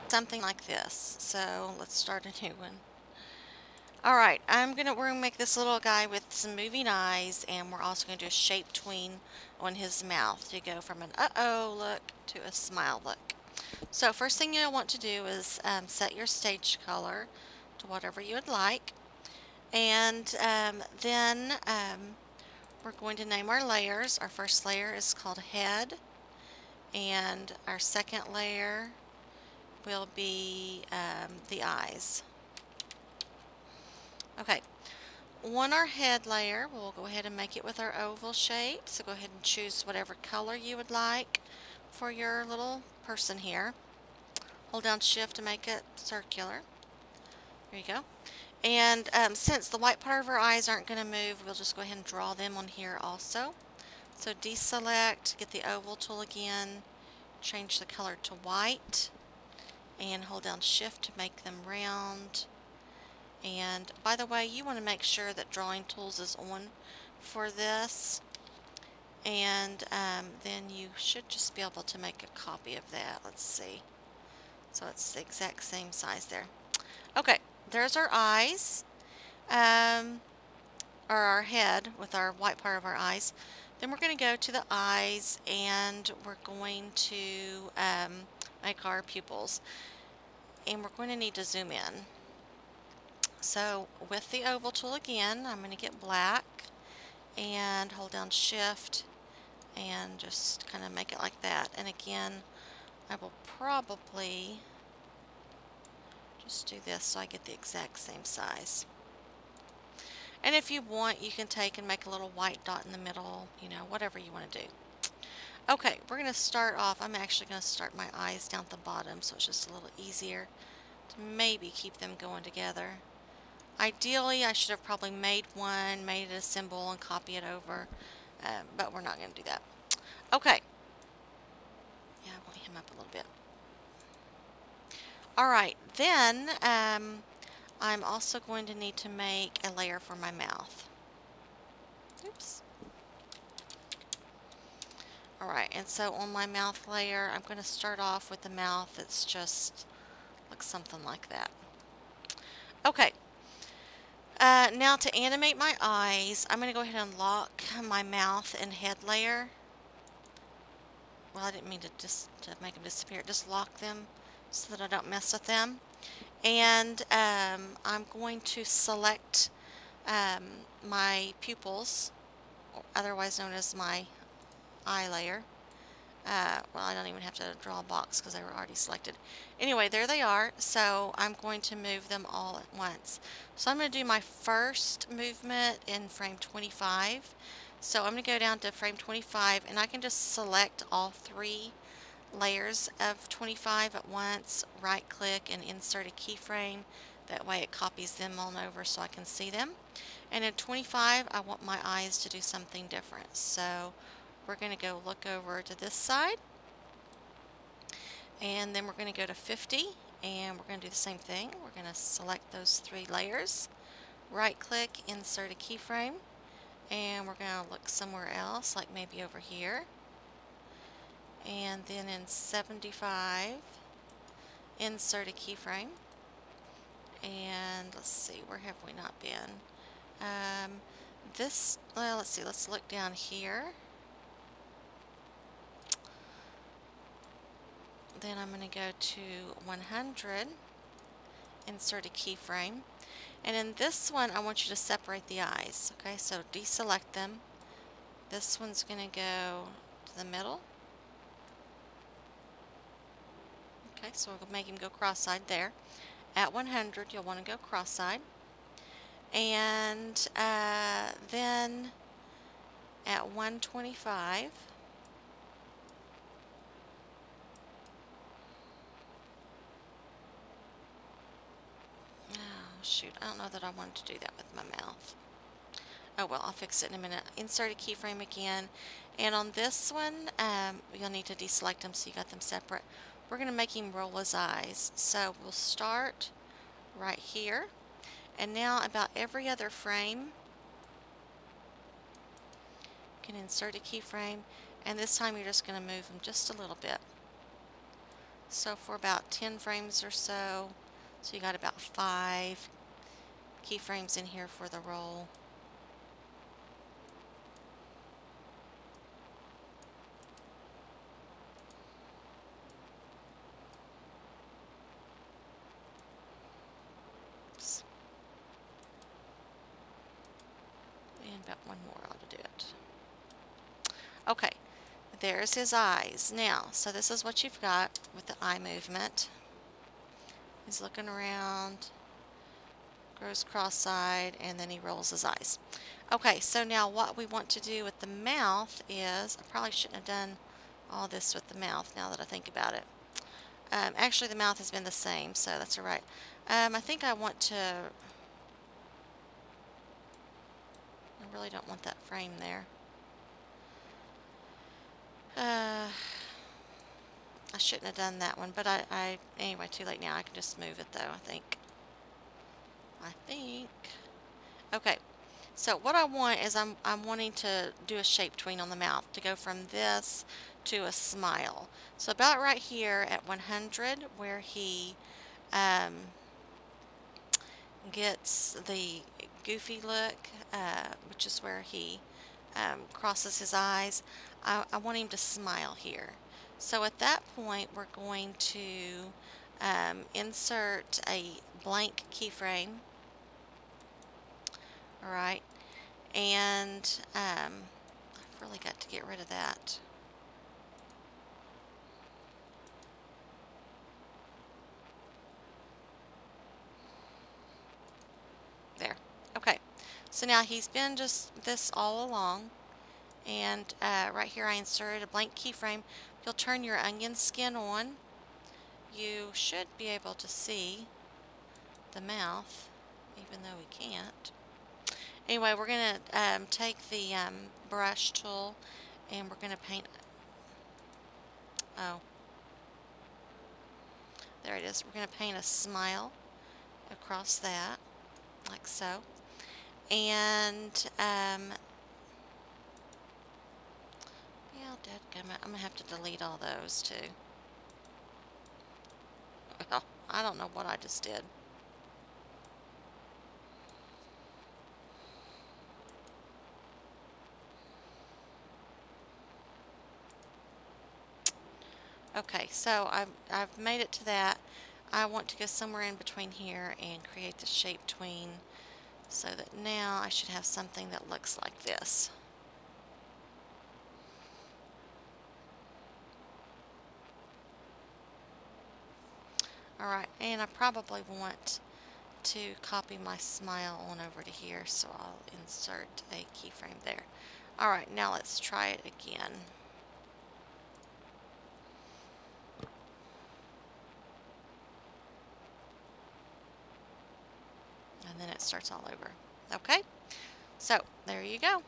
something like this. So let's start a new one. Alright, we're gonna make this little guy with some moving eyes, and we're also gonna do a shape tween on his mouth to go from an uh-oh look to a smile look. So first thing you'll want to do is set your stage color to whatever you would like. And then we're going to name our layers. Our first layer is called head, and our second layer will be the eyes. Okay, on our head layer, we'll go ahead and make it with our oval shape. So go ahead and choose whatever color you would like for your little person here. Hold down Shift to make it circular. There you go. And since the white part of our eyes aren't going to move, we'll just go ahead and draw them on here also. So deselect, get the oval tool again, change the color to white, and hold down Shift to make them round. And by the way, you want to make sure that Drawing Tools is on for this, and then you should just be able to make a copy of that. Let's see. So it's the exact same size there. Okay, there's our eyes, or our head with our white part of our eyes. Then we're going to go to the eyes, and we're going to make our pupils. And we're going to need to zoom in. So with the oval tool again, I'm going to get black and hold down Shift and just kind of make it like that. And again, I will probably just do this so I get the exact same size. And if you want, you can take and make a little white dot in the middle, you know, whatever you want to do. Okay, we're going to start off. I'm actually going to start my eyes down at the bottom, so it's just a little easier to maybe keep them going together. Ideally, I should have probably made one, made it a symbol, and copy it over, but we're not going to do that. Okay. Yeah, I want him up a little bit. Alright, then I'm also going to need to make a layer for my mouth. Oops. Alright, and so on my mouth layer, I'm going to start off with the mouth that's just looks something like that. Okay. Now to animate my eyes, I'm going to go ahead and lock my mouth and head layer. Well, I didn't mean to make them disappear. Just lock them so that I don't mess with them. And I'm going to select my pupils, otherwise known as my eye layer. Well, I don't even have to draw a box because they were already selected. Anyway, there they are. So I'm going to move them all at once. So I'm going to do my first movement in frame 25. So I'm going to go down to frame 25, and I can just select all three layers of 25 at once, right click and insert a keyframe. That way it copies them on over so I can see them. And in 25, I want my eyes to do something different. So we're going to go look over to this side, and then we're going to go to 50, and we're going to do the same thing. We're going to select those three layers, right click, insert a keyframe, and we're going to look somewhere else, like maybe over here. And then in 75, insert a keyframe, and let's see, where have we not been? Well, let's see, let's look down here. Then I'm going to go to 100, insert a keyframe, and in this one I want you to separate the eyes. Okay, so deselect them. This one's going to go to the middle. Okay, so we'll make him go cross-eyed there. At 100, you'll want to go cross-eyed. And then at 125, oh shoot, I don't know that I wanted to do that with my mouth. Oh well, I'll fix it in a minute. Insert a keyframe again, and on this one, you'll need to deselect them so you got them separate. We're going to make him roll his eyes. So we'll start right here, and now about every other frame, you can insert a keyframe, and this time you're just going to move them just a little bit. So for about 10 frames or so, so you got about 5 keyframes in here for the roll. Oops. And about one more ought to do it. Okay, there's his eyes. Now, so this is what you've got with the eye movement. He's looking around, grows cross-eyed, and then he rolls his eyes. Okay, so now what we want to do with the mouth is, I probably shouldn't have done all this with the mouth now that I think about it. Actually, the mouth has been the same, so that's all right. I think I want to, I really don't want that frame there. I shouldn't have done that one, but anyway, too late now. I can just move it though, I think. Okay, so what I want is I'm wanting to do a shape tween on the mouth to go from this to a smile. So about right here at 100 where he gets the goofy look, which is where he crosses his eyes, I want him to smile here. So at that point we're going to insert a blank keyframe. Alright, and I've really got to get rid of that. There. Okay, so now he's been just this all along, and right here I inserted a blank keyframe. If you'll turn your onion skin on, you should be able to see the mouth, even though we can't. Anyway, we're going to take the brush tool and we're going to paint. Oh, there it is. We're going to paint a smile across that, like so. And, yeah, dadgummit, I'm going to have to delete all those too. Well, I don't know what I just did. Okay, so I've made it to that. I want to go somewhere in between here and create the shape tween so that now I should have something that looks like this. Alright, and I probably want to copy my smile on over to here, so I'll insert a keyframe there. Alright, now let's try it again. And then it starts all over. Okay, so there you go.